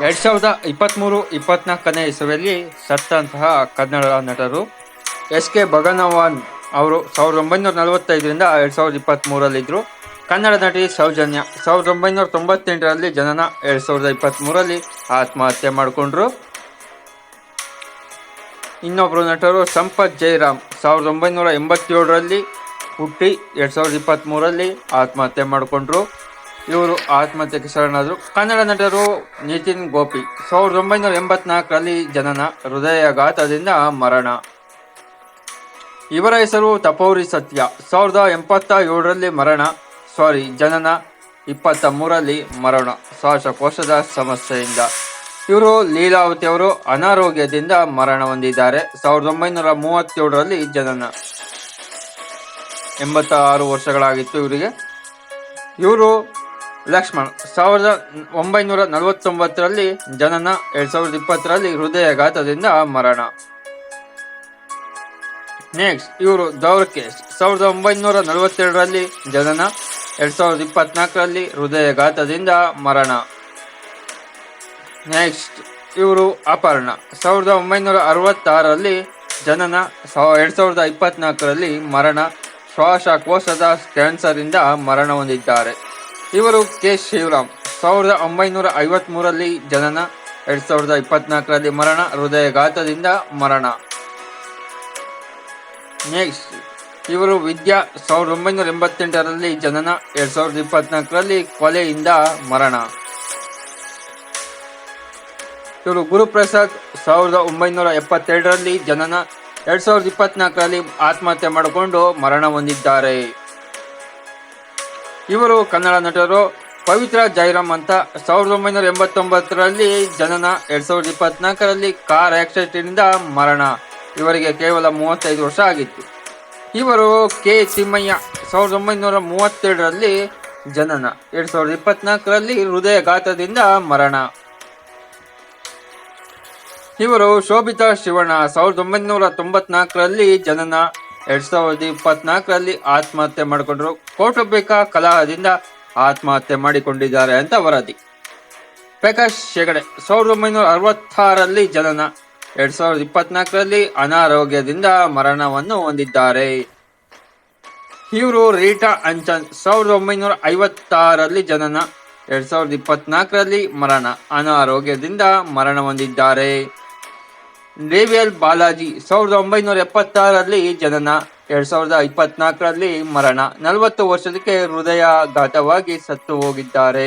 2023-24ನೇ ಇಸವಿಯಲ್ಲಿ ಸತ್ತಂತಹ ಕನ್ನಡ ನಟರು ಎಸ್.ಕೆ. ಭಗನವನ್ ಅವರು 1945ರಿಂದ 2023ರಲ್ಲಿದ್ದರು. ಕನ್ನಡ ನಟಿ ಸೌಜನ್ಯ 1998ರಲ್ಲಿ ಜನನ, 2023ರಲ್ಲಿ ಆತ್ಮಹತ್ಯೆ ಮಾಡಿಕೊಂಡ್ರು. ಇನ್ನೊಬ್ಬರು ನಟರು ಸಂಪತ್ ಜಯರಾಮ್ 1987ರಲ್ಲಿ ಹುಟ್ಟಿ 2023ರಲ್ಲಿ ಆತ್ಮಹತ್ಯೆ ಮಾಡಿಕೊಂಡ್ರು. ಇವರು ಆತ್ಮಹತ್ಯೆಗೆ ಶರಣಾದರು. ಕನ್ನಡ ನಟರು ನಿತಿನ್ ಗೋಪಿ 1984ರಲ್ಲಿ ಜನನ, ಹೃದಯಾಘಾತದಿಂದ ಮರಣ. ಇವರ ಹೆಸರು ತಪೌರಿ ಸತ್ಯ 1987ರಲ್ಲಿ ಜನನ, 23ರಲ್ಲಿ ಮರಣ ಶ್ವಾಸಕೋಶದ ಸಮಸ್ಯೆಯಿಂದ. ಇವರು ಲೀಲಾವತಿ ಅವರು ಅನಾರೋಗ್ಯದಿಂದ ಮರಣ ಹೊಂದಿದ್ದಾರೆ. 1937ರಲ್ಲಿ ಜನನ, 86 ವರ್ಷಗಳಾಗಿತ್ತು ಇವರಿಗೆ. ಇವರು ಲಕ್ಷ್ಮಣ್ 1949ರಲ್ಲಿ ಜನನ, 2020ರಲ್ಲಿ ಹೃದಯಾಘಾತದಿಂದ ಮರಣ. ನೆಕ್ಸ್ಟ್ ಇವರು ದೌರ್ಕೇಶ್ 1942ರಲ್ಲಿ ಜನನ, 2024ರಲ್ಲಿ ಹೃದಯಾಘಾತದಿಂದ ಮರಣ. ನೆಕ್ಸ್ಟ್ ಇವರು ಅಪರ್ಣ 1966ರಲ್ಲಿ ಜನನ, 2024ರಲ್ಲಿ ಮರಣ ಶ್ವಾಸಕೋಶದ ಕ್ಯಾನ್ಸರಿಂದ ಮರಣ ಹೊಂದಿದ್ದಾರೆ. ಇವರು ಕೆ. ಶಿವರಾಮ್ 1953ರಲ್ಲಿ ಜನನ, 2024ರಲ್ಲಿ ಮರಣ ಹೃದಯಾಘಾತದಿಂದ ಮರಣ. ನೆಕ್ಸ್ಟ್ ಇವರು ವಿದ್ಯಾ 1988ರಲ್ಲಿ ಜನನ, 2024ರಲ್ಲಿ ಕೊಲೆಯಿಂದ ಮರಣ. ಇವರು ಗುರುಪ್ರಸಾದ್ 1972ರಲ್ಲಿ ಜನನ, 2024ರಲ್ಲಿ ಆತ್ಮಹತ್ಯೆ ಮಾಡಿಕೊಂಡು ಮರಣ ಹೊಂದಿದ್ದಾರೆ. ಇವರು ಕನ್ನಡ ನಟರು ಪವಿತ್ರ ಜಯರಾಮ್ ಅಂತ 1989ರಲ್ಲಿ ಜನನ, 2024ರಲ್ಲಿ ಕಾರ್ ಆಕ್ಸಿಡೆಂಟ್ನಿಂದ ಮರಣ. ಇವರಿಗೆ ಕೇವಲ 35 ವರ್ಷ ಆಗಿತ್ತು. ಇವರು ಕೆ. ತಿಮ್ಮಯ್ಯ 1932ರಲ್ಲಿ ಜನನ, 2024ರಲ್ಲಿ ಹೃದಯಾಘಾತದಿಂದ ಮರಣ. ಇವರು ಶೋಭಿತಾ ಶಿವಣ್ಣ 1994ರಲ್ಲಿ ಜನನ, 2024ರಲ್ಲಿ ಆತ್ಮಹತ್ಯೆ ಮಾಡಿಕೊಂಡರು. ಕೌಟುಂಬಿಕ ಕಲಹದಿಂದ ಆತ್ಮಹತ್ಯೆ ಮಾಡಿಕೊಂಡಿದ್ದಾರೆ ಅಂತ ವರದಿ. ಪ್ರಕಾಶ್ ಹೆಗಡೆ 1966ರಲ್ಲಿ ಜನನ, 2024ರಲ್ಲಿ ಅನಾರೋಗ್ಯದಿಂದ ಮರಣವನ್ನು ಹೊಂದಿದ್ದಾರೆ. ಇವರು ರೀಟಾ ಅಂಚನ್ 1956ರಲ್ಲಿ ಜನನ, 2024ರಲ್ಲಿ ಮರಣ, ಅನಾರೋಗ್ಯದಿಂದ ಮರಣ ಹೊಂದಿದ್ದಾರೆ. ರೇವಿಯಲ್ ಬಾಲಾಜಿ 1976ರಲ್ಲಿ ಜನನ, 2024ರಲ್ಲಿ ಮರಣ. 40 ವರ್ಷಕ್ಕೆ ಹೃದಯಾಘಾತವಾಗಿ ಸತ್ತು ಹೋಗಿದ್ದಾರೆ.